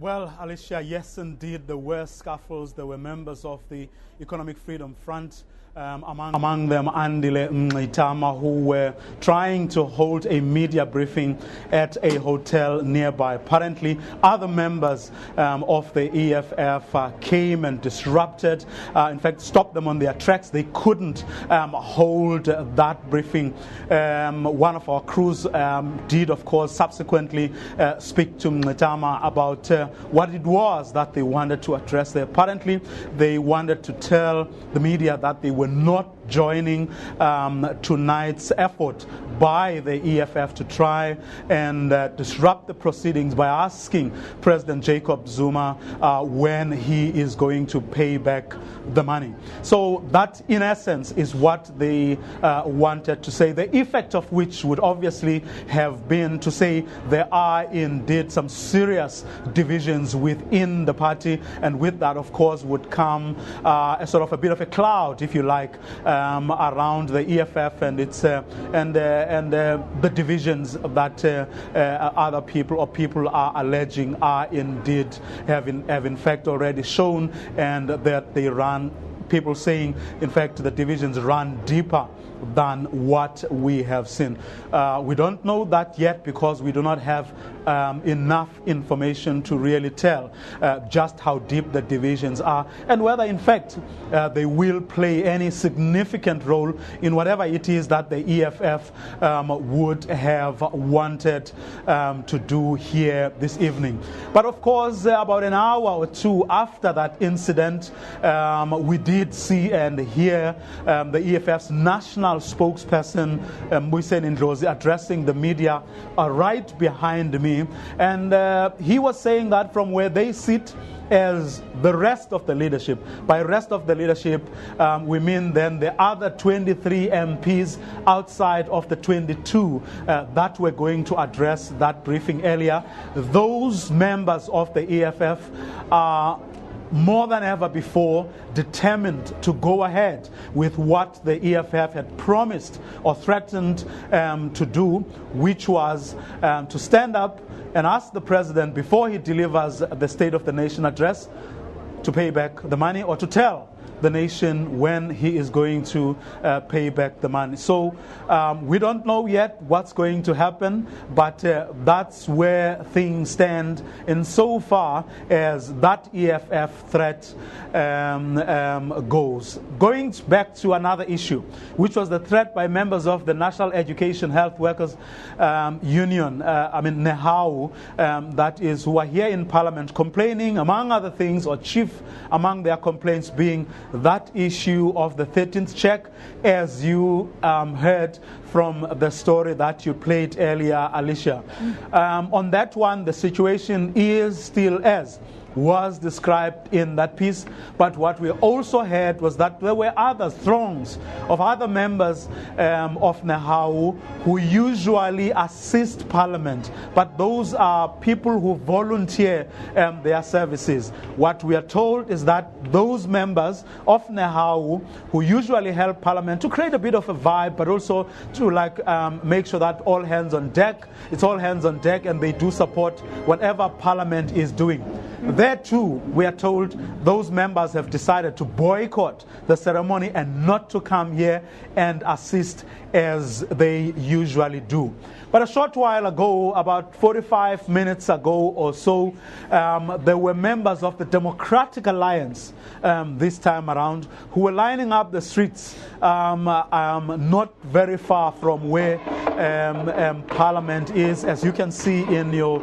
Well, Alicia, yes, indeed, there were scuffles. There were members of the Economic Freedom Front, among them Andile Mngitama, who were trying to hold a media briefing at a hotel nearby. Apparently, other members of the EFF came and disrupted, in fact, stopped them on their tracks. They couldn't hold that briefing. One of our crews did, of course, subsequently speak to Mngitama about what it was that they wanted to address there. Apparently, they wanted to tell the media that they were not joining tonight's effort by the EFF to try and disrupt the proceedings by asking President Jacob Zuma when he is going to pay back the money. So that, in essence, is what they wanted to say, the effect of which would obviously have been to say there are indeed some serious divisions within the party, and with that, of course, would come a sort of a bit of a cloud, if you like, around the EFF and its the divisions that other people or people are alleging are indeed have in fact already shown, and that they run. People saying, in fact, the divisions run deeper than what we have seen. We don't know that yet because we do not have enough information to really tell just how deep the divisions are and whether, in fact, they will play any significant role in whatever it is that the EFF would have wanted to do here this evening. But of course, about an hour or two after that incident, we did see and hear the EFF's national spokesperson, Mbuyiseni Ndlozi, addressing the media right behind me. And he was saying that from where they sit as the rest of the leadership, by rest of the leadership, we mean then the other 23 MPs outside of the 22 that were going to address that briefing earlier. Those members of the EFF are more than ever before determined to go ahead with what the EFF had promised or threatened to do, which was to stand up and ask the president before he delivers the State of the Nation address to pay back the money, or to tell the nation when he is going to pay back the money. So we don't know yet what's going to happen, but that's where things stand insofar as that EFF threat goes. Going back to another issue, which was the threat by members of the National Education Health Workers Union, NEHAU, that is, who are here in Parliament complaining, among other things, or chief among their complaints being that issue of the 13th check, as you heard from the story that you played earlier, Alicia. On that one, the situation is still as was described in that piece, but what we also heard was that there were other throngs of other members of NEHAU who usually assist Parliament, but those are people who volunteer their services. What we are told is that those members of NEHAU who usually help Parliament to create a bit of a vibe, but also to make sure that all hands on deck, it's all hands on deck, and they do support whatever Parliament is doing. There too, we are told those members have decided to boycott the ceremony and not to come here and assist as they usually do. But a short while ago, about 45 minutes ago or so, there were members of the Democratic Alliance this time around who were lining up the streets not very far from where Parliament is. As you can see in your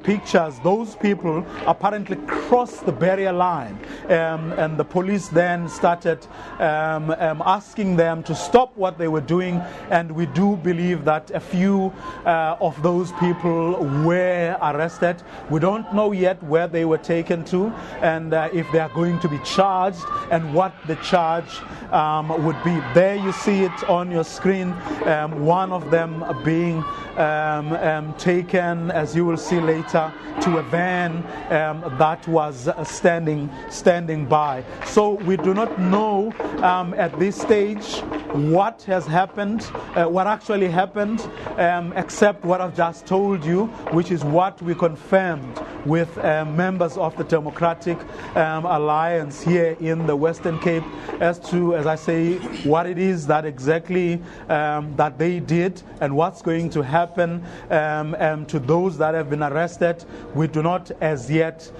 pictures, those people apparently crossed the barrier line, and the police then started asking them to stop what they were doing, and we do believe that a few of those people were arrested. We don't know yet where they were taken to, and if they are going to be charged, and what the charge would be. There you see it on your screen, one of them being taken, as you will see later, to a van that was standing by. So we do not know at this stage what has happened, what actually happened, except what I've just told you, which is what we confirmed with members of the Democratic Alliance here in the Western Cape as to, as I say, what it is that exactly that they did and what's going to happen to those that have been arrested. We do not as yet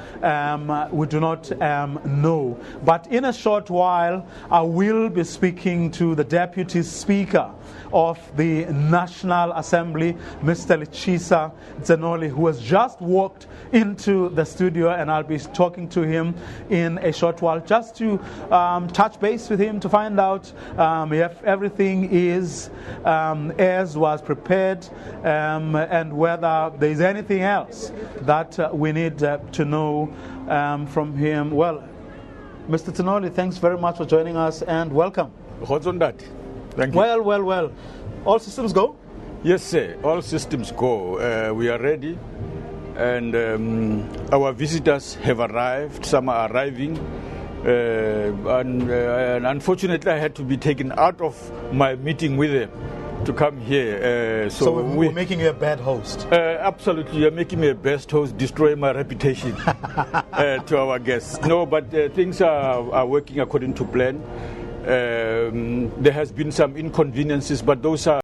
know. But in a short while, I will be speaking to the Deputy Speaker of the National Assembly, Mr. Lichisa Zenoli, who has just walked into the studio, and I'll be talking to him in a short while just to touch base with him to find out if everything is as was prepared and whether there is anything else that we need to know from him. Well, Mr. Zenoli, thanks very much for joining us and welcome. What's on that? Thank you. Well. All systems go? Yes, sir. All systems go. We are ready. And our visitors have arrived. Some are arriving. And unfortunately, I had to be taken out of my meeting with them to come here. So we're making you a bad host? Absolutely. You're making me a best host, destroying my reputation to our guests. No, but things are working according to plan. There has been some inconveniences, but those are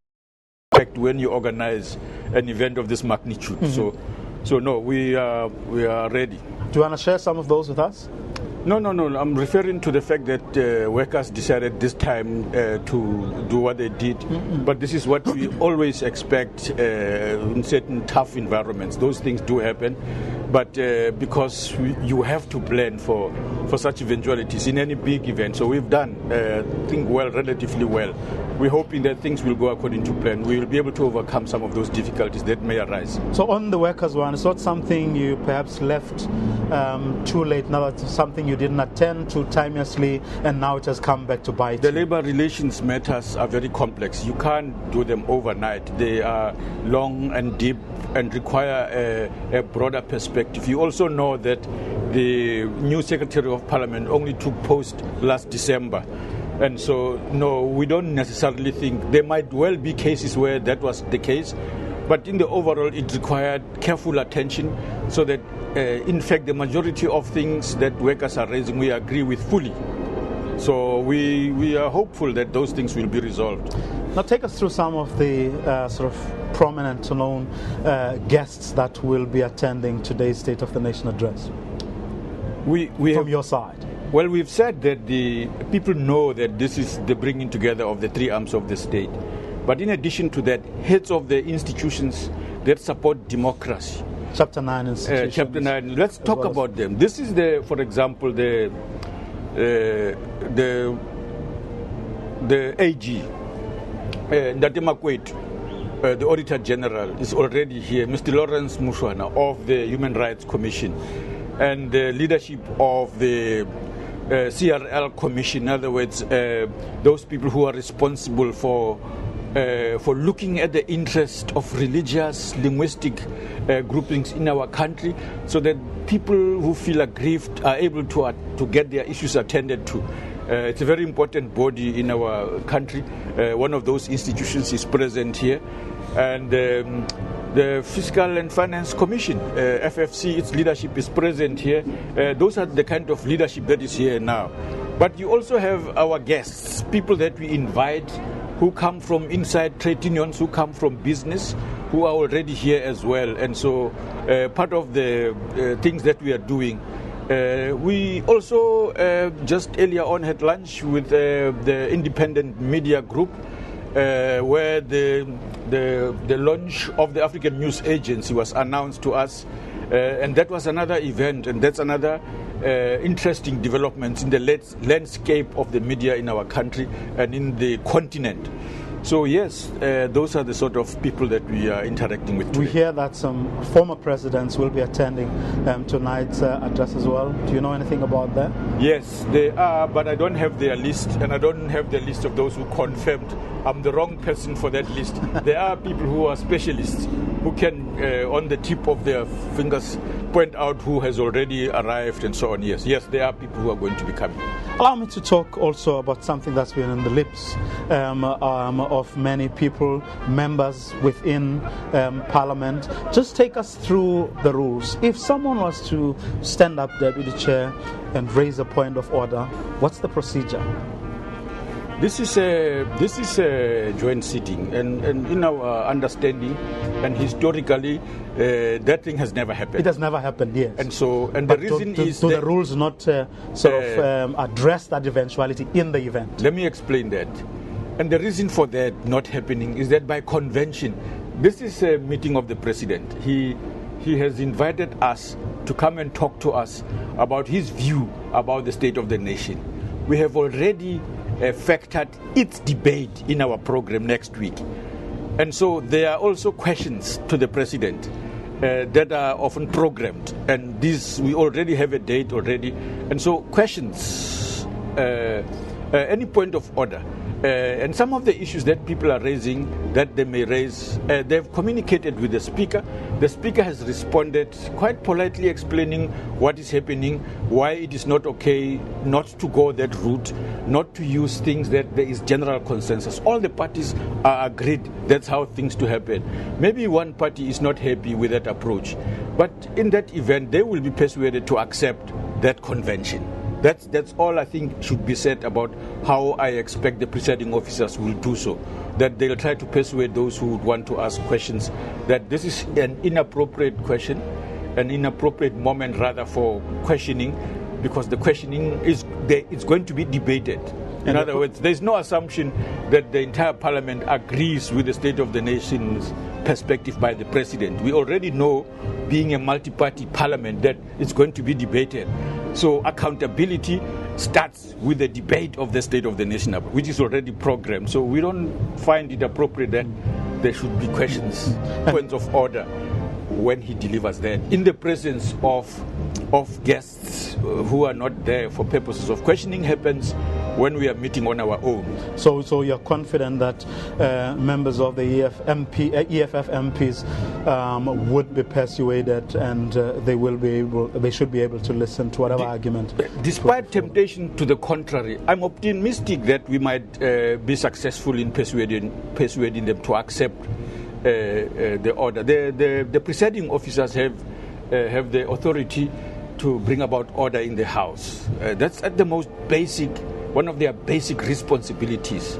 when you organize an event of this magnitude. Mm-hmm. So no, we are ready. Do you want to share some of those with us? No. I'm referring to the fact that workers decided this time to do what they did. Mm-hmm. But this is what we always expect in certain tough environments. Those things do happen. But because you have to plan for such eventualities in any big event. So we've done, relatively well. We're hoping that things will go according to plan. We will be able to overcome some of those difficulties that may arise. So on the workers' one, it's not something you perhaps left too late, now it's something you didn't attend to timeously, and now it has come back to bite. The labor relations matters are very complex. You can't do them overnight. They are long and deep and require a broader perspective. You also know that the new Secretary of Parliament only took post last December. And so, no, we don't necessarily think. There might well be cases where that was the case, but in the overall, it required careful attention so that, in fact, the majority of things that workers are raising, we agree with fully. So we are hopeful that those things will be resolved. Now take us through some of the sort of prominent known guests that will be attending today's State of the Nation address. From your side. Well, we've said that the people know that this is the bringing together of the three arms of the state. But in addition to that, heads of the institutions that support democracy. Chapter 9 institutions. Chapter 9. Let's talk about them. This is for example, the AG, Ndate Makwethu, the Auditor General, is already here. Mr. Lawrence Mushwana of the Human Rights Commission, and the leadership of the CRL Commission. In other words, those people who are responsible for looking at the interest of religious, linguistic groupings in our country, so that people who feel aggrieved are able to get their issues attended to. It's a very important body in our country. One of those institutions is present here. And the Fiscal and Finance Commission, FFC, its leadership is present here. Those are the kind of leadership that is here now. But you also have our guests, people that we invite who come from inside trade unions, who come from business, who are already here as well. And so part of the things that we are doing, we also just earlier on had lunch with the Independent Media Group, where the launch of the African News Agency was announced to us. And that was another event, and that's another interesting development in the landscape of the media in our country and in the continent. So yes, those are the sort of people that we are interacting with today. We hear that some former presidents will be attending tonight's address as well. Do you know anything about that? Yes, they are, but I don't have their list, and I don't have the list of those who confirmed I'm the wrong person for that list. There are people who are specialists who can, on the tip of their fingers, point out who has already arrived and so on. Yes, there are people who are going to be coming. Allow me to talk also about something that's been in the lips of many people, members within Parliament. Just take us through the rules. If someone was to stand up, Deputy Chair, and raise a point of order, what's the procedure? This is a joint sitting, and in our understanding, and historically, that thing has never happened. It has never happened, yes. And the reason is the rules not address that eventuality in the event. Let me explain that. And the reason for that not happening is that by convention, this is a meeting of the president. He has invited us to come and talk to us about his view about the state of the nation. We have already factored its debate in our program next week. And so there are also questions to the president that are often programmed. And this, we already have a date already. And so questions, any point of order, and some of the issues that people are raising, that they may raise, they've communicated with the Speaker. The Speaker has responded quite politely, explaining what is happening, why it is not okay not to go that route, not to use things that there is general consensus. All the parties are agreed that's how things to happen. Maybe one party is not happy with that approach, but in that event, they will be persuaded to accept that convention. That's all I think should be said about how I expect the presiding officers will do so. That they'll try to persuade those who would want to ask questions that this is an inappropriate question, an inappropriate moment rather for questioning, because the questioning is it's going to be debated. In other words, there's no assumption that the entire parliament agrees with the state of the nation's perspective by the president. We already know, being a multi-party parliament, that it's going to be debated. So accountability starts with the debate of the state of the nation, which is already programmed. So we don't find it appropriate that there should be questions, points of order when he delivers that in the presence of guests who are not there for purposes of questioning. Happens when we are meeting on our own. So you're confident that members of the EFF MPs would be persuaded, and they should be able to listen to whatever argument. Despite temptation to the contrary, I'm optimistic that we might be successful in persuading them to accept the order. The presiding officers have the authority to bring about order in the House. That's at the most basic. One of their basic responsibilities.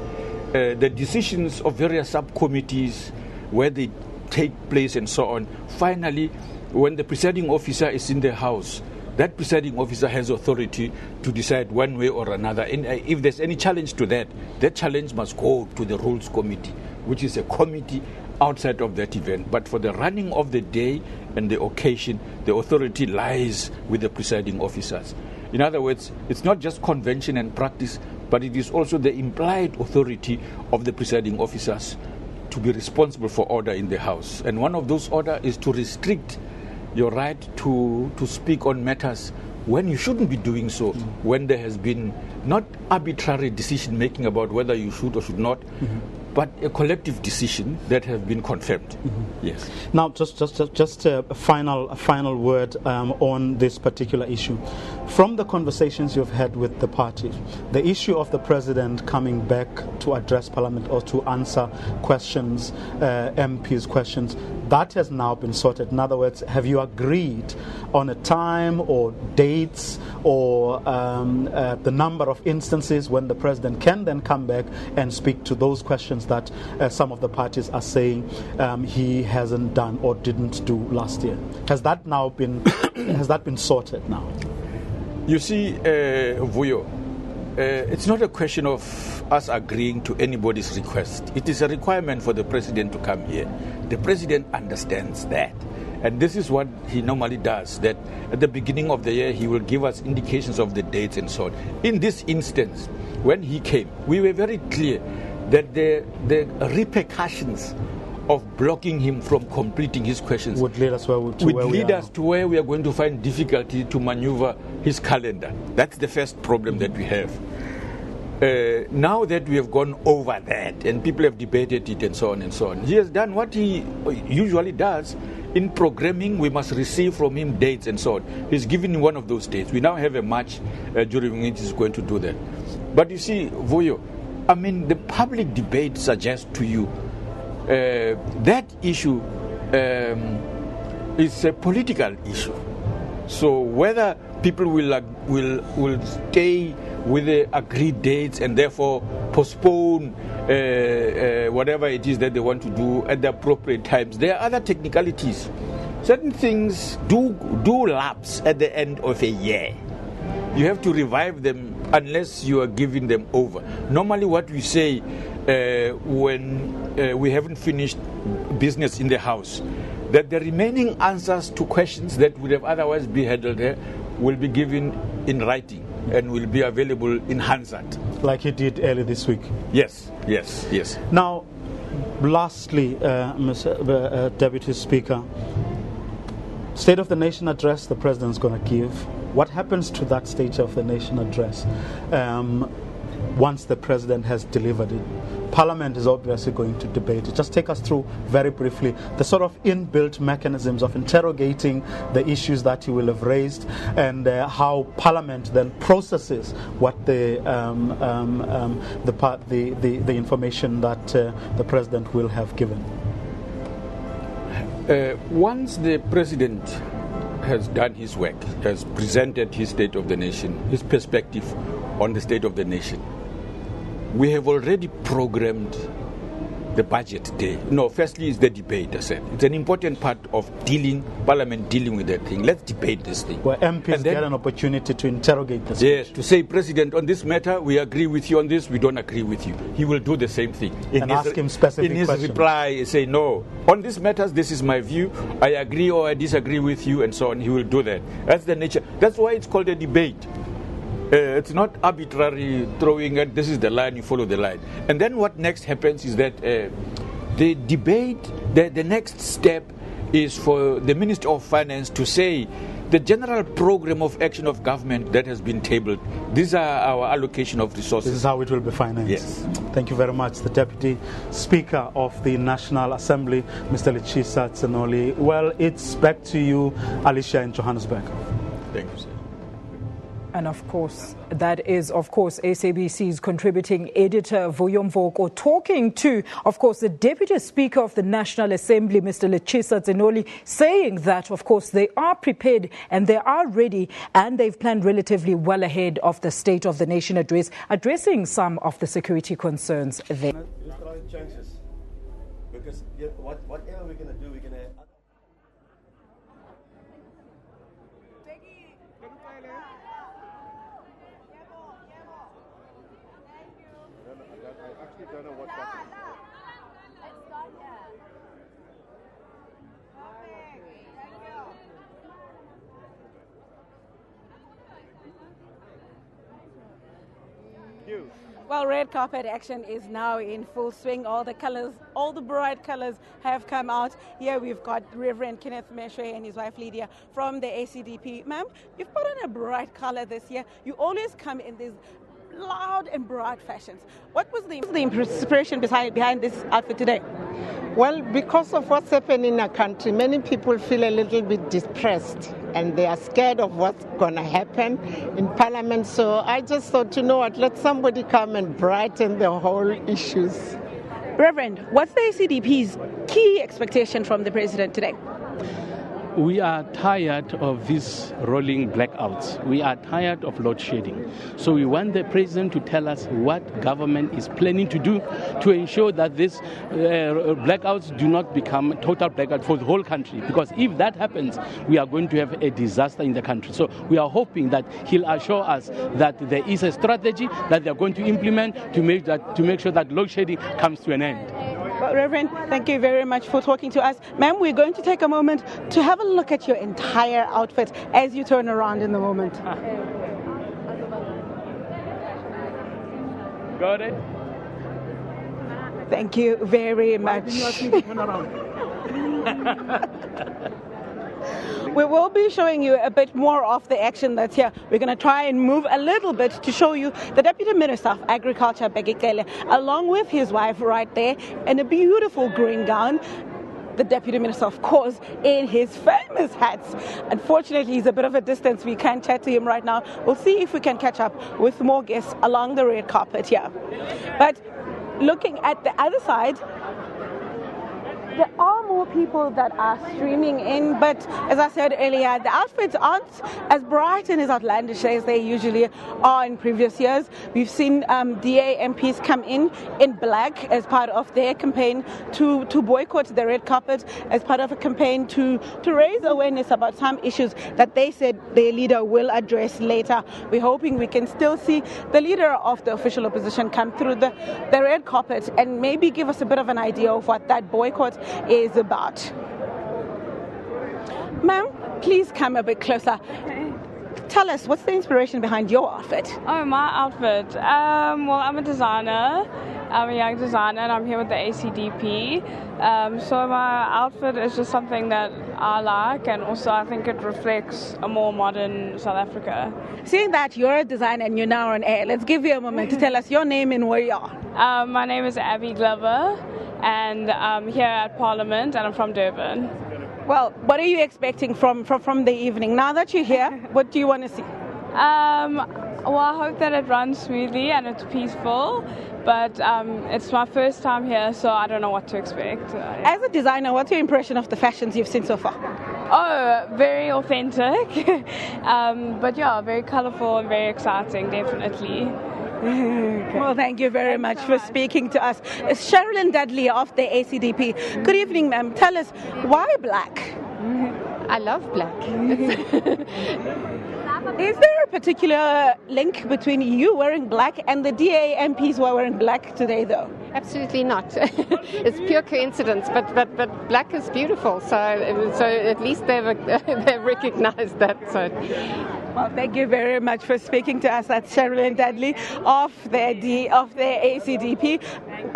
The decisions of various subcommittees, where they take place and so on. Finally, when the presiding officer is in the House, that presiding officer has authority to decide one way or another. And if there's any challenge to that challenge must go to the Rules Committee, which is a committee outside of that event. But for the running of the day and the occasion, the authority lies with the presiding officers. In other words, it's not just convention and practice, but it is also the implied authority of the presiding officers to be responsible for order in the House. And one of those orders is to restrict your right to speak on matters when you shouldn't be doing so, when there has been not arbitrary decision making about whether you should or should not, but a collective decision that has been confirmed. Yes. Now, just a final word on this particular issue. From the conversations you've had with the parties, the issue of the president coming back to address Parliament or to answer questions, MPs' questions, that has now been sorted. In other words, have you agreed on a time or dates or the number of instances when the president can then come back and speak to those questions that some of the parties are saying he hasn't done or didn't do last year? Has that now been sorted now? You see, Vuyo, it's not a question of us agreeing to anybody's request. It is a requirement for the president to come here. The president understands that. And this is what he normally does, that at the beginning of the year he will give us indications of the dates and so on. In this instance, when he came, we were very clear that the repercussions of blocking him from completing his questions would lead us to where we are going to find difficulty to maneuver his calendar. That's the first problem that we have. now that we have gone over that and people have debated it and so on and so on, he has done what he usually does. In programming, we must receive from him dates and so on. He's given one of those dates. We now have a match during which he's going to do that. But you see, Vuyo, I mean, the public debate suggests to you that issue is a political issue. So whether people will stay with the agreed dates and therefore postpone whatever it is that they want to do at the appropriate times, there are other technicalities. Certain things do lapse at the end of a year. You have to revive them unless you are giving them over. Normally what we say when we haven't finished business in the House, that the remaining answers to questions that would have otherwise been handled there will be given in writing and will be available in Hansard. Like he did earlier this week? Yes. Now, lastly, Mr. Deputy Speaker, State of the Nation address the President's going to give. What happens to that State of the Nation address once the President has delivered it? Parliament is obviously going to debate it. Just take us through very briefly the sort of inbuilt mechanisms of interrogating the issues that you will have raised, and how Parliament then processes what the information that the President will have given. Once the President has done his work, has presented his State of the Nation, his perspective on the State of the Nation, we have already programmed the budget day. No, firstly is the debate, I said. It's an important part of Parliament dealing with that thing. Let's debate this thing. Where MPs get an opportunity to interrogate this. Yes, to say, President, on this matter, we agree with you on this, we don't agree with you. He will do the same thing. And ask him specific questions. In his reply, say, no, on these matters, this is my view, I agree or I disagree with you, and so on. He will do that. That's the nature. That's why it's called a debate. It's not arbitrary throwing it, this is the line, you follow the line. And then what next happens is that the debate, the next step is for the Minister of Finance to say the general program of action of government that has been tabled, these are our allocation of resources. This is how it will be financed. Yes. Thank you very much, the Deputy Speaker of the National Assembly, Mr. Lechisa Tsenoli. Well, it's back to you, Alicia, in Johannesburg. Thank you, sir. And of course, that is, SABC's contributing editor, Vuyo Mvoko, talking to, of course, the Deputy Speaker of the National Assembly, Mr. Lechisa Tsenoli, saying that, of course, they are prepared and they are ready and they've planned relatively well ahead of the State of the Nation address, addressing some of the security concerns there. Chances. Because whatever we're going to do, we're going to... I don't know what's happening. Let's start here. Thank you. Well, red carpet action is now in full swing. All the colors, all the bright colors have come out. Here we've got Reverend Kenneth Meshwe and his wife Lydia from the ACDP. Ma'am, you've put on a bright color this year. You always come in these loud and bright fashions. What was the inspiration behind this outfit today? Well, because of what's happening in our country, many people feel a little bit depressed and they are scared of what's going to happen in Parliament. So I just thought, you know what, let somebody come and brighten the whole issues. Reverend, what's the ACDP's key expectation from the President today? We are tired of these rolling blackouts. We are tired of load shedding. So we want the President to tell us what government is planning to do to ensure that these blackouts do not become total blackout for the whole country. Because if that happens, we are going to have a disaster in the country. So we are hoping that he'll assure us that there is a strategy that they are going to implement to make sure that load shedding comes to an end. Well, Reverend, thank you very much for talking to us. Ma'am, we're going to take a moment to have a look at your entire outfit as you turn around in the moment. Got it? Thank you very much. We will be showing you a bit more of the action that's here. We're going to try and move a little bit to show you the Deputy Minister of Agriculture, Begekele, along with his wife right there in a beautiful green gown. The Deputy Minister, of course, in his famous hats. Unfortunately, he's a bit of a distance. We can't chat to him right now. We'll see if we can catch up with more guests along the red carpet here. But looking at the other side, there are more people that are streaming in, but as I said earlier, the outfits aren't as bright and as outlandish as they usually are in previous years. We've seen DA MPs come in black as part of their campaign to boycott the red carpet, as part of a campaign to raise awareness about some issues that they said their leader will address later. We're hoping we can still see the leader of the official opposition come through the red carpet and maybe give us a bit of an idea of what that boycott is about. Ma'am, please come a bit closer. Tell us, what's the inspiration behind your outfit? Oh, my outfit? Well, I'm a designer. I'm a young designer and I'm here with the ACDP. So my outfit is just something that I like, and also I think it reflects a more modern South Africa. Seeing that you're a designer and you're now on air, let's give you a moment to tell us your name and where you are. My name is Abby Glover, and I'm here at Parliament, and I'm from Durban. Well, what are you expecting from the evening? Now that you're here, what do you want to see? Well, I hope that it runs smoothly and it's peaceful, but it's my first time here, so I don't know what to expect. As a designer, what's your impression of the fashions you've seen so far? Oh, very authentic, but yeah, very colorful and very exciting, definitely. Okay. Well, thank you very much for speaking to us. It's Sherilyn Dudley of the ACDP. Good evening, ma'am. Tell us, why black? I love black. Is there a particular link between you wearing black and the DA MPs who are wearing black today, though? Absolutely not. It's pure coincidence, but black is beautiful, so at least they've recognized that. So. Well, thank you very much for speaking to us. That's Sherilyn Dudley of the ACDP,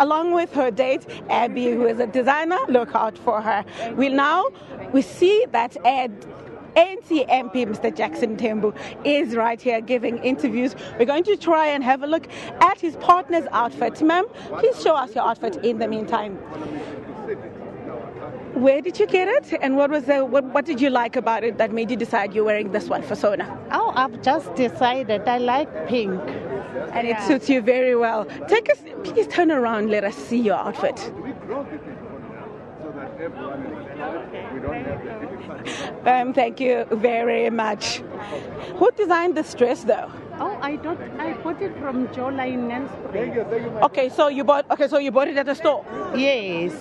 along with her date, Abby, who is a designer. Look out for her. We see that ANC MP, Mr. Jackson Tembu, is right here giving interviews. We're going to try and have a look at his partner's outfit. Ma'am, please show us your outfit in the meantime. Where did you get it, and what did you like about it that made you decide you're wearing this one for SONA? Oh, I've just decided I like pink. And it suits you very well. Please turn around, let us see your outfit. Thank you very much. Who designed this dress, though? Oh, I bought it from Jolene Nelsbury. Okay, so you bought it at a store? Yes.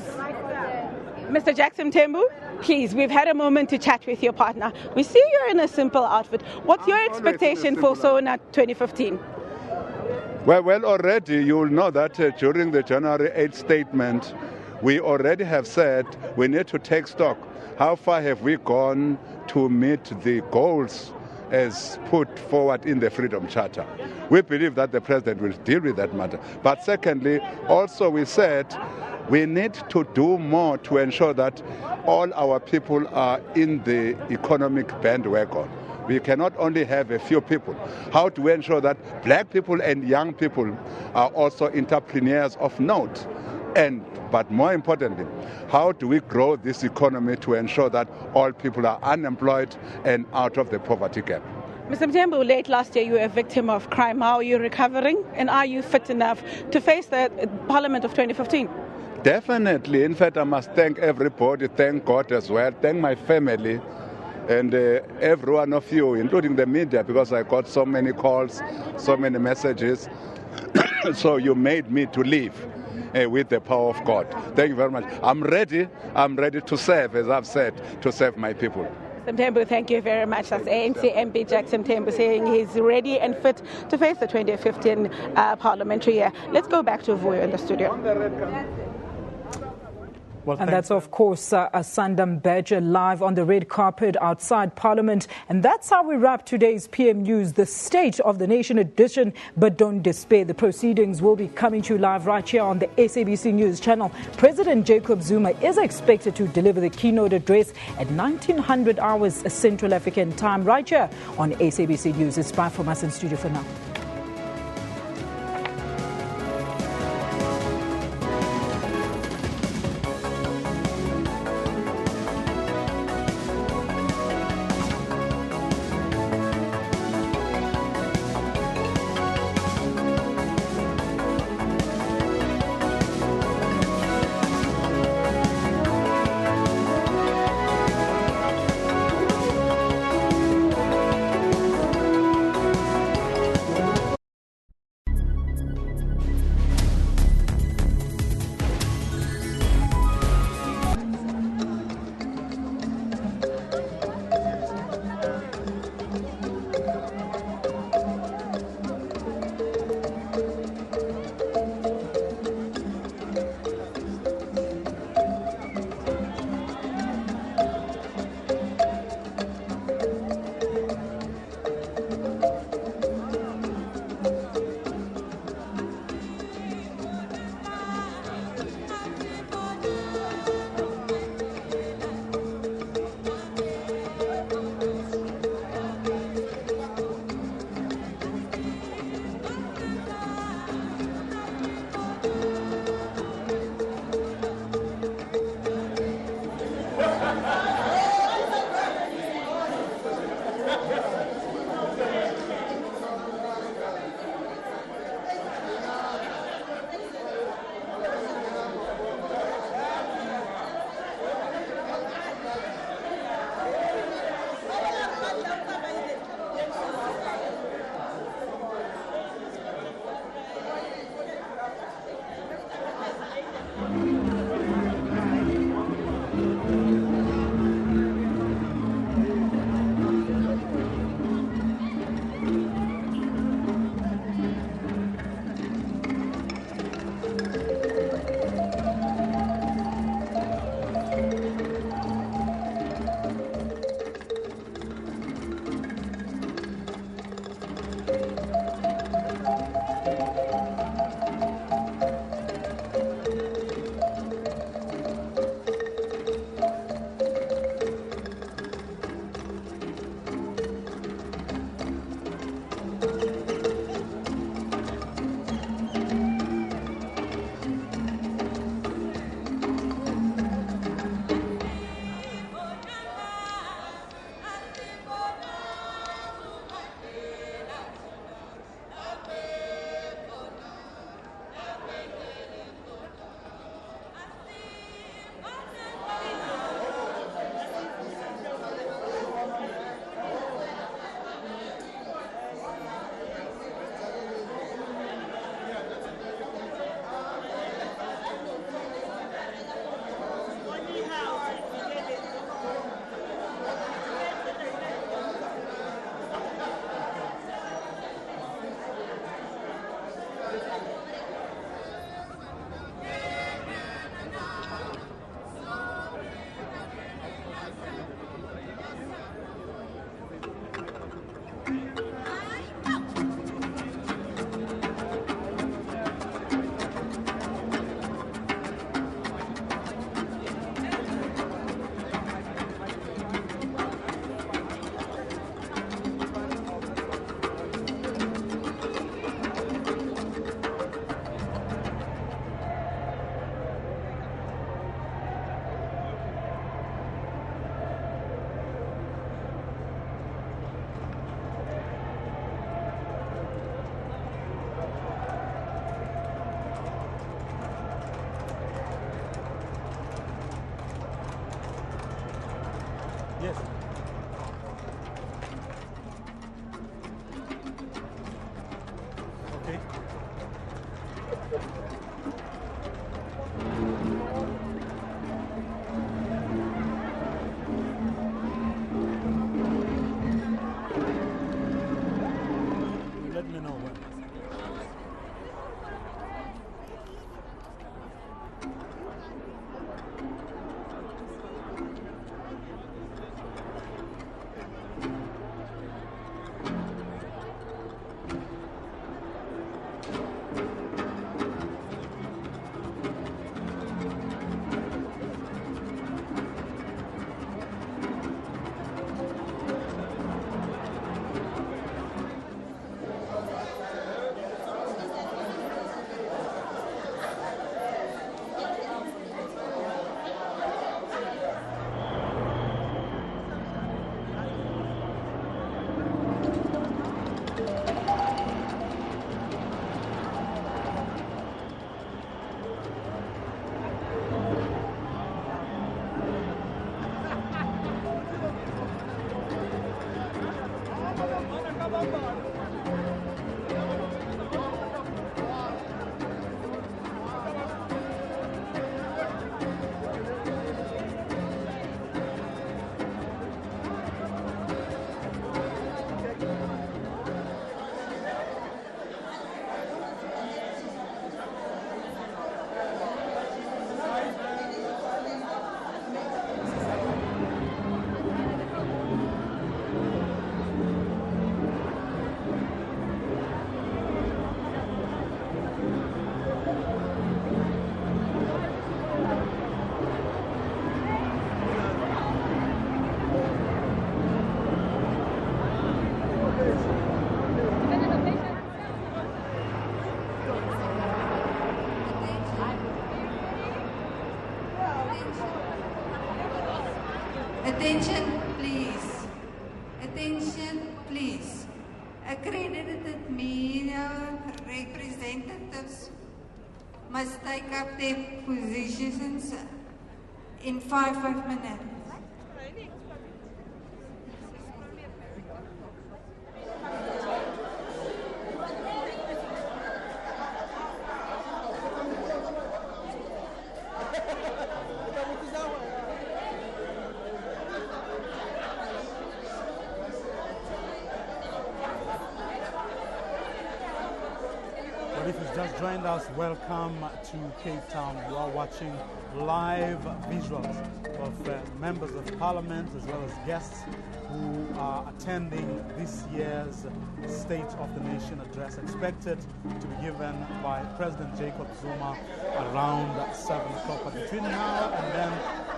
Mr. Jackson Tembu, please, we've had a moment to chat with your partner. We see you're in a simple outfit. What's your expectation for SONA 2015? Well, already you'll know that during the January 8th statement, we already have said we need to take stock. How far have we gone to meet the goals as put forward in the Freedom Charter? We believe that the President will deal with that matter. But secondly, also we said we need to do more to ensure that all our people are in the economic bandwagon. We cannot only have a few people. How do we ensure that black people and young people are also entrepreneurs of note? But more importantly, how do we grow this economy to ensure that all people are unemployed and out of the poverty gap? Mr. Mtembu, late last year you were a victim of crime. How are you recovering? And are you fit enough to face the Parliament of 2015? Definitely. In fact, I must thank everybody, thank God as well, thank my family and every one of you, including the media, because I got so many calls, so many messages. So you made me to live with the power of God. Thank you very much. I'm ready to serve, as I've said, to serve my people. Mtembu, thank you very much. That's ANC MP Jackson Tembu saying he's ready and fit to face the 2015 parliamentary year. Let's go back to Vuyo in the studio. Well, and that's, of course, Sandam Badger live on the red carpet outside Parliament. And that's how we wrap today's PM News, the State of the Nation edition. But don't despair. The proceedings will be coming to you live right here on the SABC News channel. President Jacob Zuma is expected to deliver the keynote address at 1900 hours Central African time right here on SABC News. It's bye from us in studio for now. Yes. Okay. Let me know when. Attention, please. Attention, please. Accredited media representatives must take up their positions in 5 minutes. If you've just joined us, welcome to Cape Town. You are watching live visuals of members of parliament as well as guests who are attending this year's State of the Nation address, expected to be given by President Jacob Zuma around 7 o'clock. But between now and then,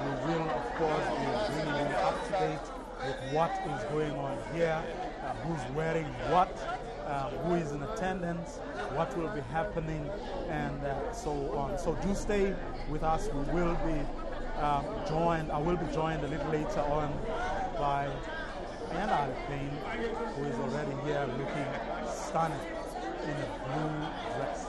we will, of course, be bringing you up to date with what is going on here, who's wearing what, who is in attendance, what will be happening, and so on. So do stay with us. We will be joined. I will be joined a little later on by Anna Payne, who is already here looking stunning in a blue dress.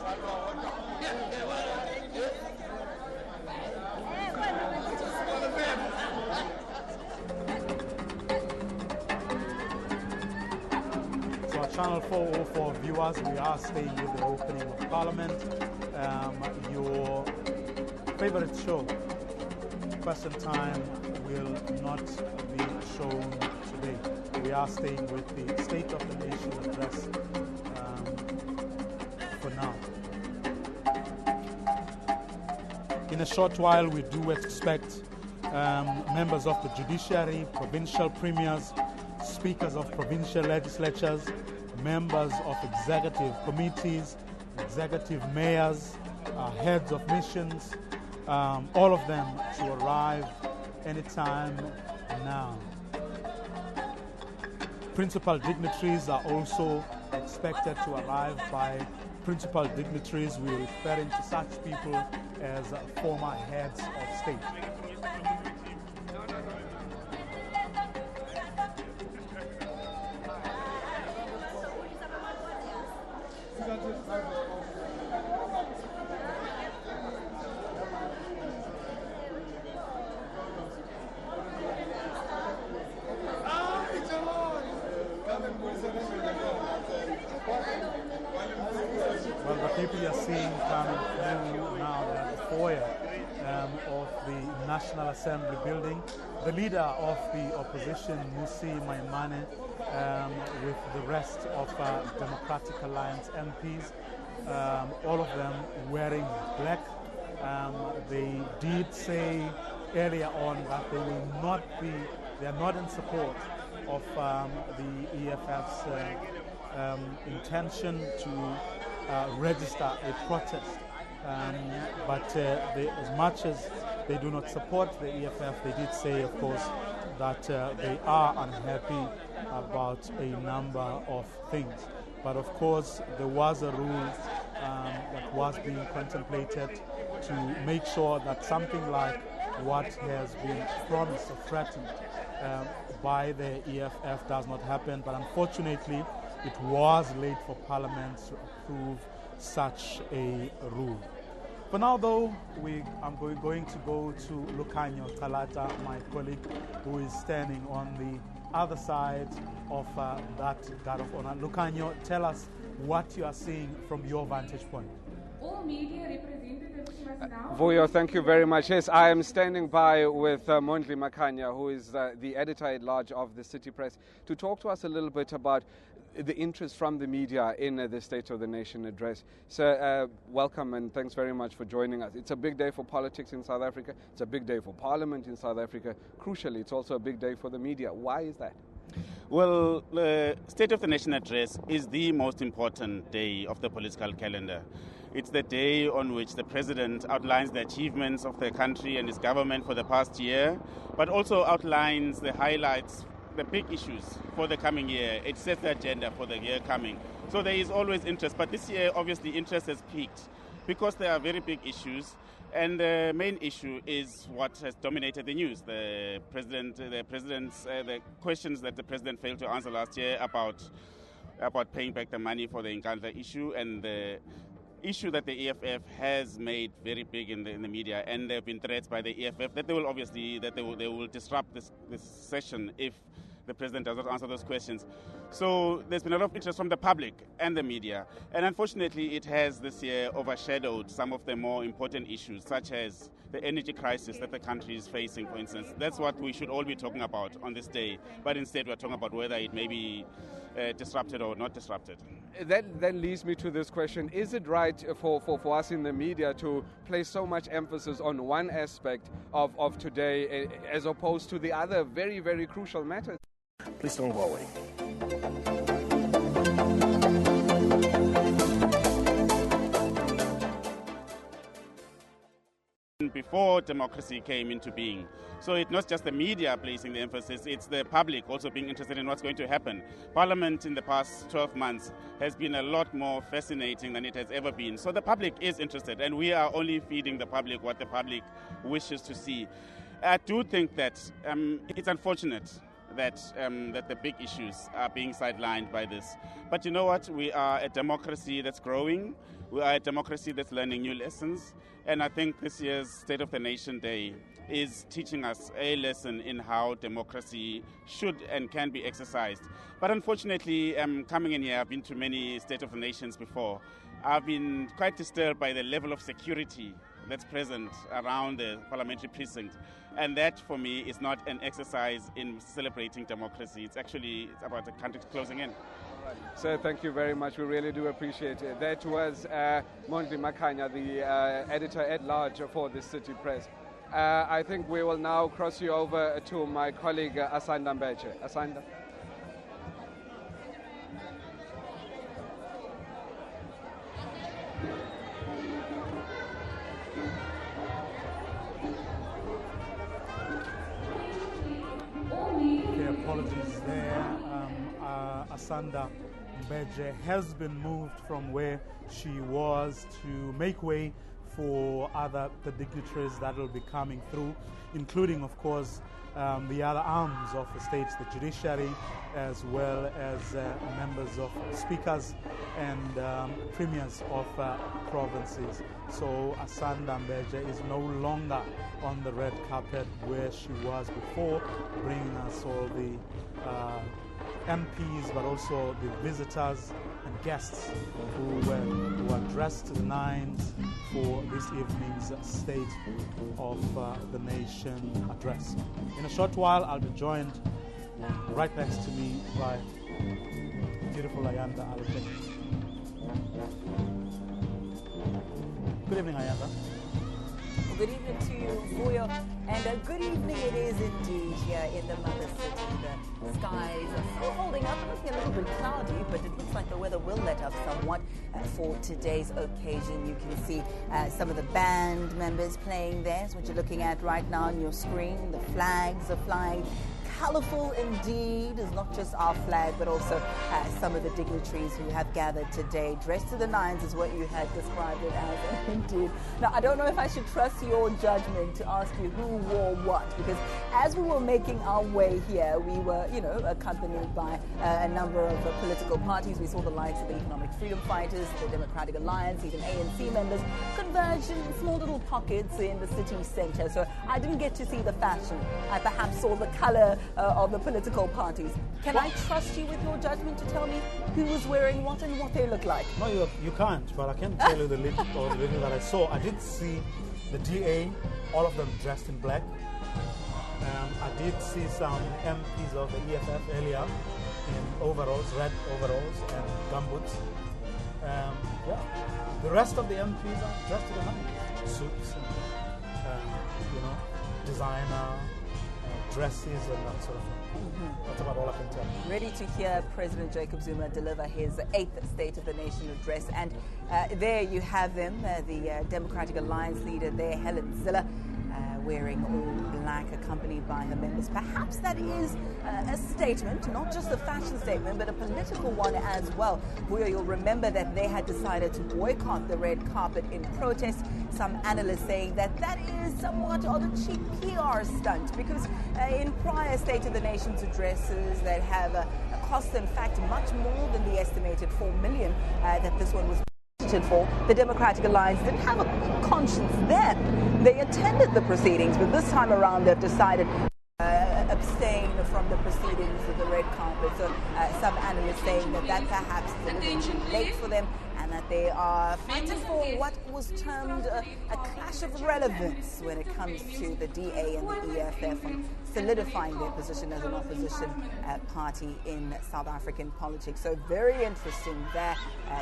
Channel 404 viewers, we are staying with the opening of Parliament. Your favorite show, Question Time, will not be shown today. We are staying with the State of the Nation address for now. In a short while, we do expect members of the judiciary, provincial premiers, speakers of provincial legislatures, members of executive committees, executive mayors, heads of missions, all of them to arrive anytime now. Principal dignitaries are also expected to arrive. By principal dignitaries, we are referring to such people as former heads of state. Well, the people you're seeing coming through now, they're at the foyer of the National Assembly building. The leader of the opposition, Musi Maimane, with the rest of Democratic Alliance MPs, all of them wearing black. They did say earlier on that they will not be, they are not in support of the EFF's intention to register a protest. But as much as they do not support the EFF, they did say, of course, that they are unhappy about a number of things. But of course, there was a rule that was being contemplated to make sure that something like what has been promised or threatened by the EFF does not happen. But unfortunately, it was late for Parliament to approve such a rule. For now, though, I'm going to go to Lukanyo Talata, my colleague, who is standing on the other side of that guard of honor. Lukanyo, tell us what you are seeing from your vantage point. All media representatives now. Vuyo, thank you very much. Yes, I am standing by with Mondli Makhanya, who is the editor-at-large of the City Press, to talk to us a little bit about the interest from the media in the State of the Nation address. So, welcome and thanks very much for joining us. It's a big day for politics in South Africa. It's a big day for Parliament in South Africa. Crucially, it's also a big day for the media. Why is that? Well, the State of the Nation address is the most important day of the political calendar. It's the day on which the President outlines the achievements of the country and his government for the past year, but also outlines the highlights, the big issues for the coming year. It sets the agenda for the year coming. So there is always interest, but this year, obviously, interest has peaked because there are very big issues. And the main issue is what has dominated the news. The questions that the president failed to answer last year about paying back the money for the Nkandla issue, and the issue that the EFF has made very big in the media, and there have been threats by the EFF that they will disrupt this session if the president does not answer those questions. So there's been a lot of interest from the public and the media, and unfortunately it has this year overshadowed some of the more important issues, such as the energy crisis that the country is facing, for instance. That's what we should all be talking about on this day, but instead we're talking about whether it may be disrupted or not disrupted. That then leads me to this question. Is it right for us in the media to place so much emphasis on one aspect of today as opposed to the other very, very crucial matters? Please don't go away. Before democracy came into being. So it's not just the media placing the emphasis, it's the public also being interested in what's going to happen. Parliament in the past 12 months has been a lot more fascinating than it has ever been. So the public is interested, and we are only feeding the public what the public wishes to see. I do think that it's unfortunate that the big issues are being sidelined by this. But you know what? We are a democracy that's growing. We are a democracy that's learning new lessons. And I think this year's State of the Nation Day is teaching us a lesson in how democracy should and can be exercised. But unfortunately, coming in here, I've been to many State of the Nations before. I've been quite disturbed by the level of security that's present around the parliamentary precinct. And that, for me, is not an exercise in celebrating democracy. It's about the country closing in. Sir, thank you very much. We really do appreciate it. That was Mondli Makhanya, the editor-at-large for the City Press. I think we will now cross you over to my colleague, Asanda Mbeche. Asanda. Apologies there. Asanda Mbeche has been moved from where she was to make way for the dignitaries that will be coming through, including, of course, the other arms of the states, the judiciary, as well as members of speakers and premiers of provinces. So Asanda Mbeche is no longer on the red carpet where she was before, bringing us all the MPs, but also the visitors and guests who are dressed to the nines for this evening's State of the Nation address. In a short while, I'll be joined right next to me by beautiful Ayanda Alate. Good evening, Ayanda. Good evening to you, Vuyo, and a good evening it is indeed here in the mother city. The skies are still holding up, looking a little bit cloudy, but it looks like the weather will let up somewhat for today's occasion. You can see some of the band members playing there. That's what you're looking at right now on your screen. The flags are flying. Colourful indeed is not just our flag, but also some of the dignitaries who have gathered today. Dressed to the nines is what you had described it as, indeed. Now, I don't know if I should trust your judgment to ask you who wore what, because as we were making our way here, we were, accompanied by a number of political parties. We saw the likes of the Economic Freedom Fighters, the Democratic Alliance, even ANC members converge in small little pockets in the city centre. So I didn't get to see the fashion. I perhaps saw the colour of the political parties. Can I trust you with your judgment to tell me who was wearing what and what they look like? No, you can't, but I can tell you the little that I saw. I did see the DA, all of them dressed in black. I did see some MPs of the EFF earlier in overalls, red overalls and gumboots. The rest of the MPs are dressed to the nines, suits and designer dresses and that sort of thing. That's about all I can tell. Ready to hear President Jacob Zuma deliver his 8th State of the Nation address. And there you have him, the Democratic Alliance leader there, Helen Zille, wearing all black, accompanied by her members. Perhaps that is a statement, not just a fashion statement, but a political one as well. You'll remember that they had decided to boycott the red carpet in protest. Some analysts saying that that is somewhat of a cheap PR stunt, because in prior State of the Nation's addresses that have cost, in fact, much more than the estimated $4 million that this one was for, the Democratic Alliance didn't have a conscience then. They attended the proceedings, but this time around they've decided abstain from the proceedings of the red carpet. So some analysts saying that perhaps is a little too late for them, and that they are fighting for what was termed a clash of relevance when it comes to the DA and the EFF and solidifying their position as an opposition party in South African politics. So very interesting there.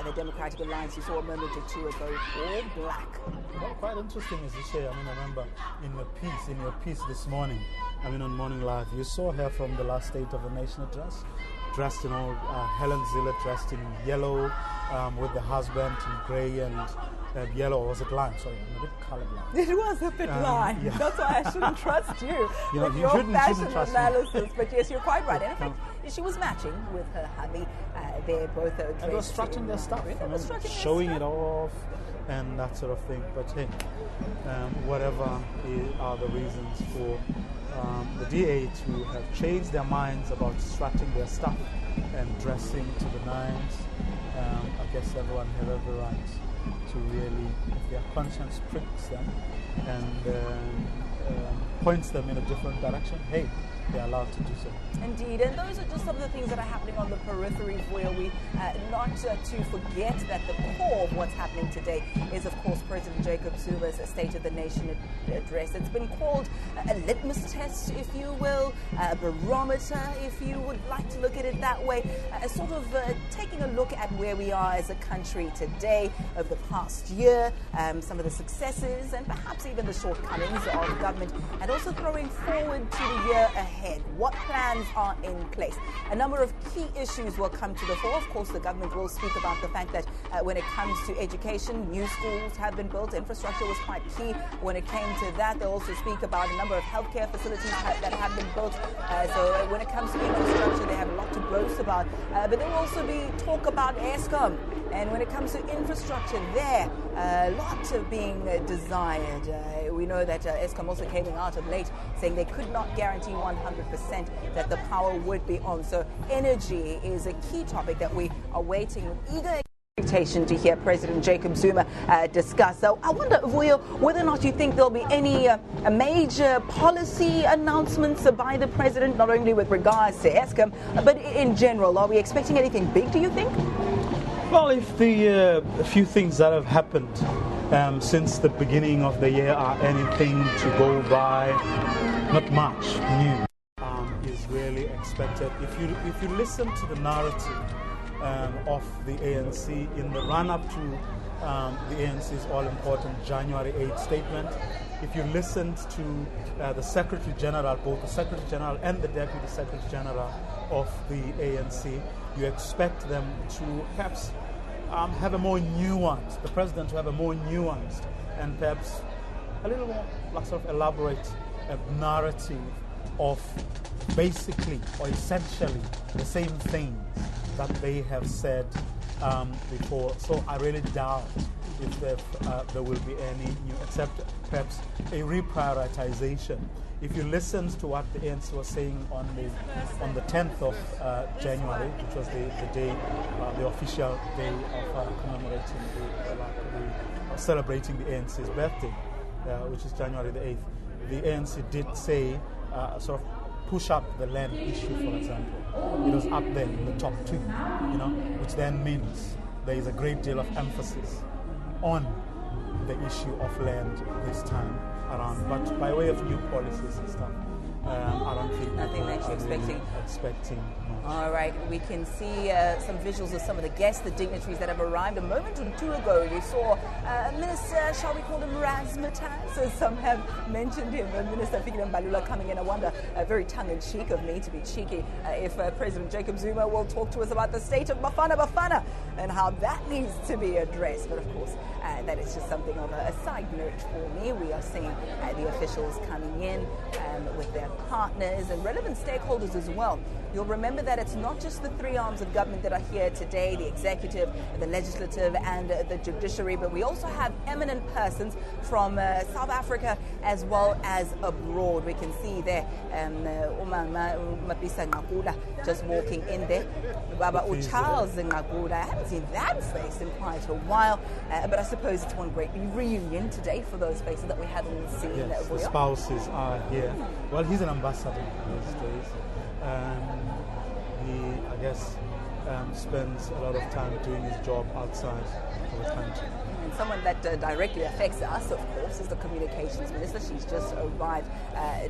The Democratic Alliance, you saw a moment or two ago, all black. Well, quite interesting, as you say. I remember in your piece this morning, on Morning Live, you saw her from the last State of the Nation address, dressed in all, Helen Zille dressed in yellow, with the husband in grey and yellow. Or was it lime? Sorry, I'm a bit colorblind. It was a bit lime. Yeah. That's why I shouldn't trust you with you your shouldn't trust analysis. me. But yes, you're quite right. And in fact, she was matching with her hubby. They're both dressed. And they were strutting their stuff, showing it off and that sort of thing. But hey, whatever are the reasons for the DA to have changed their minds about strutting their stuff and dressing to the nines, I guess everyone has every right to really, if their conscience pricks them and points them in a different direction, hey, they're allowed to do so. Indeed, and those are just some of the things that are happening on the periphery, where we not to forget that the core of what's happening today is, of course, President Jacob Zuma's State of the Nation address. It's been called a litmus test, if you will, a barometer, if you would like to look at it that way, sort of taking a look at where we are as a country today over the past year, some of the successes and perhaps even the shortcomings of government, and also throwing forward to the year ahead. What plans are in place? A number of key issues will come to the fore. Of course, the government will speak about the fact that when it comes to education, new schools have been built. Infrastructure was quite key when it came to that. They'll also speak about a number of healthcare facilities that have been built. So when it comes to infrastructure, they have a lot to boast about. But there will also be talk about Eskom. And when it comes to infrastructure there, a lot of being desired. We know that Eskom also came out of late saying they could not guarantee 100% that the power would be on. So energy is a key topic that we are waiting with eager expectation to hear President Jacob Zuma discuss. So I wonder, Vuyo, whether or not you think there'll be any major policy announcements by the president, not only with regards to Eskom, but in general. Are we expecting anything big, do you think? Well, if the few things that have happened since the beginning of the year are anything to go by, not much new is really expected. If you listen to the narrative of the ANC in the run-up to the ANC's all-important January 8th statement, if you listened to the Secretary General, both the Secretary General and the Deputy Secretary General of the ANC, you expect them to perhaps have a more nuanced, the President to have a more nuanced and perhaps a little more sort of elaborate narrative of basically or essentially the same things that they have said before. So I really doubt if there will be any new, except perhaps a reprioritization. If you listened to what the ANC was saying on the 10th of January, which was the day, the official day of commemorating celebrating the ANC's birthday, which is January the 8th, the ANC did say sort of push up the land issue, for example. It was up there in the top two, which then means there is a great deal of emphasis on the issue of land this time around, but by way of new policies and stuff. I don't think nothing that you're expecting much. All right, we can see some visuals of some of the guests, the dignitaries that have arrived. A moment or two ago, you saw Minister, shall we call him Razzmatazz, as some have mentioned him, Minister Fikile Mbalula coming in. I wonder, very tongue-in-cheek of me to be cheeky, if President Jacob Zuma will talk to us about the state of Bafana and how that needs to be addressed. But of course, that is just something of a side note for me. We are seeing the officials coming in with their partners and relevant stakeholders as well. You'll remember that it's not just the three arms of government that are here today, the executive, the legislative and the judiciary, but we also have eminent persons from South Africa as well as abroad. We can see there just walking in there. Baba Charles Ngagula. I haven't seen that face in quite a while, but I suppose it's one great reunion today for those faces that we haven't seen. Yes, the spouses are here. Well, he's an ambassador these days. He, I guess, spends a lot of time doing his job outside of the country. And someone that directly affects us, of course, is the Communications Minister. She's just arrived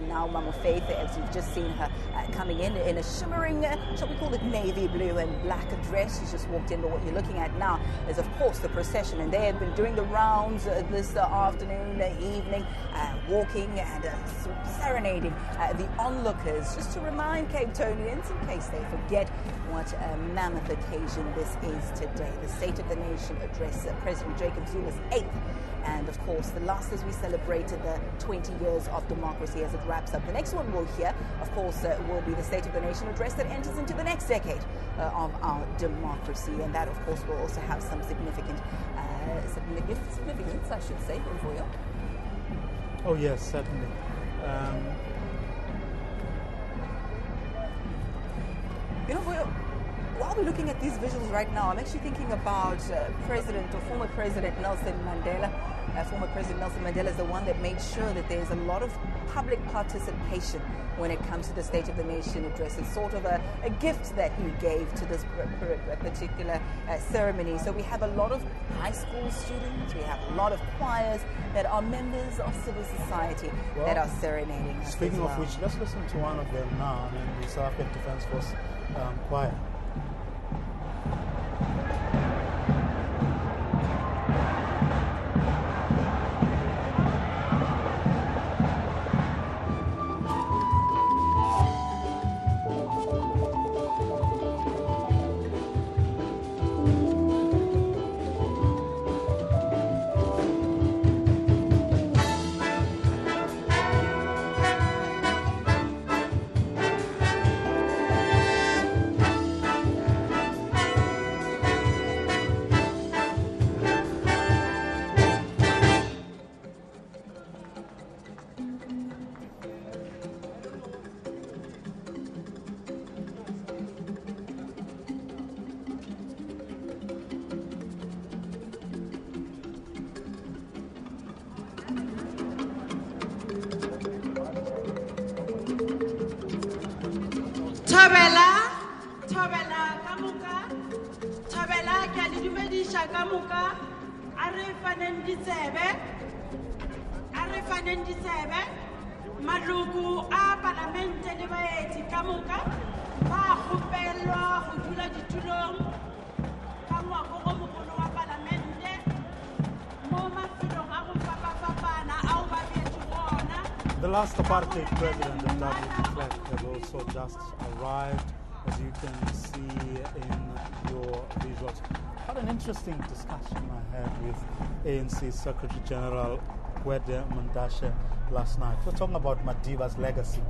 now, Mama Faith, as you've just seen her coming in a shimmering, shall we call it navy blue and black dress. She's just walked in, but what you're looking at now is, of course, the procession. And they have been doing the rounds this afternoon, evening, walking and serenading the onlookers, just to remind Cape Townians, in case they forget, what a mammoth occasion this is today. The State of the Nation address, President Jacob Zuma's 8th, and of course the last as we celebrated the 20 years of democracy as it wraps up. The next one we'll hear, of course, will be the State of the Nation address that enters into the next decade of our democracy, and that of course will also have some significance, I should say, for you. Oh yes, certainly. You know, while we're looking at these visuals right now, I'm actually thinking about former President Nelson Mandela. Former President Nelson Mandela is the one that made sure that there's a lot of public participation when it comes to the State of the Nation address. It's sort of a gift that he gave to this particular ceremony. So we have a lot of high school students, we have a lot of choirs that are members of civil society that are serenading us. Speaking of which, let's listen to one of them now, the South African Defence Force choir. The last apartheid president of W. Clark has also just arrived, as you can see in your visuals. Quite an interesting discussion I had with ANC Secretary General Gwede Mandashe last night. We're talking about Madiba's legacy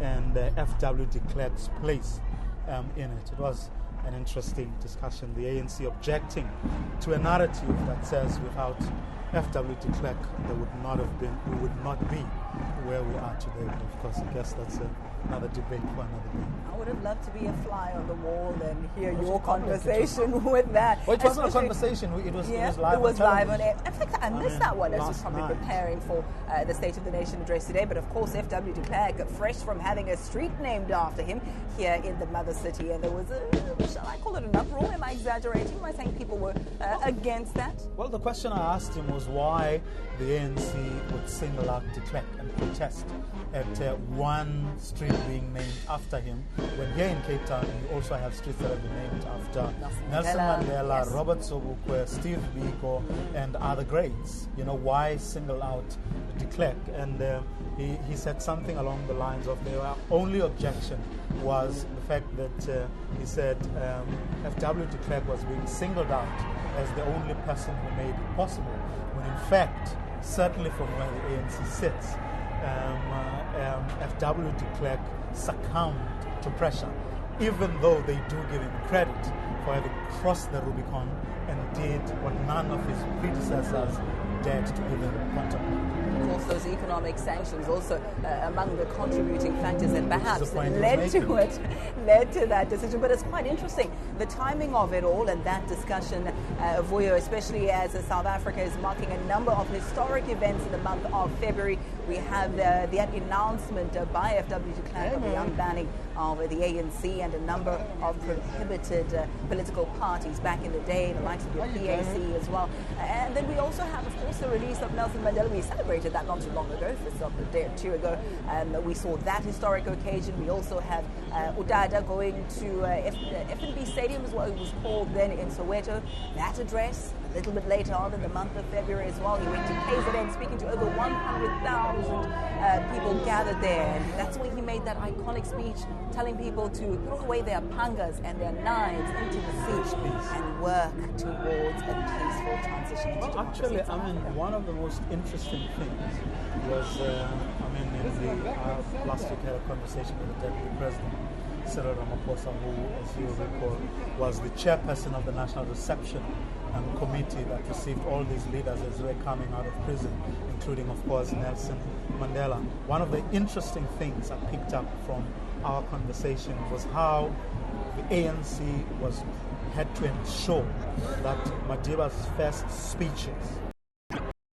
and FW de Klerk's place in it. It was an interesting discussion. The ANC objecting to a narrative that says without FW de Klerk, we would not be where we are today. But of course, I guess that's another debate for another day. I would have loved to be a fly on the wall and hear your conversation with that. Well, it wasn't a conversation. It was live. It was live on air. In fact, I missed that one as was probably preparing for the State of the Nation address today. But of course, FW de Klerk, fresh from having a street named after him here in the mother city, and there was shall I call it an uproar? Am I exaggerating? Am I saying people were against that? Well, the question I asked him was why the ANC would single out de Klerk and protest at one street being named after him. When here in Cape Town, you also have streets that have been named after Nelson Mandela, yes. Robert Sobukwe, Steve Biko, and other greats. You know, why single out de Klerk? And he said something along the lines of their only objection was the fact that he said F.W. de Klerk was being singled out as the only person who made it possible, when in fact, certainly from where the ANC sits, F.W. de Klerk succumbed to pressure, even though they do give him credit for having crossed the Rubicon and did what none of his predecessors dared to even contemplate. Of course, those economic sanctions also among the contributing factors that perhaps led to that decision. But it's quite interesting, the timing of it all and that discussion, Vuyo, especially as South Africa is marking a number of historic events in the month of February. We have the announcement by F.W. de Klerk of the unbanning of the ANC and a number of prohibited political parties back in the day, the likes of the PAC as well. And then we also have, of course, the release of Nelson Mandela. We celebrated that not too long ago, just a day or two ago. We saw that historic occasion. We also have Udada going to FNB Stadium, is what it was called then, in Soweto. That address, a little bit later on in the month of February as well, he went to KZN speaking to over 100,000 people gathered there. And that's when he made that iconic speech telling people to throw away their pangas and their knives into the sea and work towards a peaceful transition. Well, actually, I mean, one of the most interesting things was, in the last week I had a conversation with the Deputy President, Cyril Ramaphosa, who, as you recall, was the chairperson of the National Reception Committee that received all these leaders as they were coming out of prison, including, of course, Nelson Mandela. One of the interesting things I picked up from our conversation was how the ANC had to ensure that Madiba's first speeches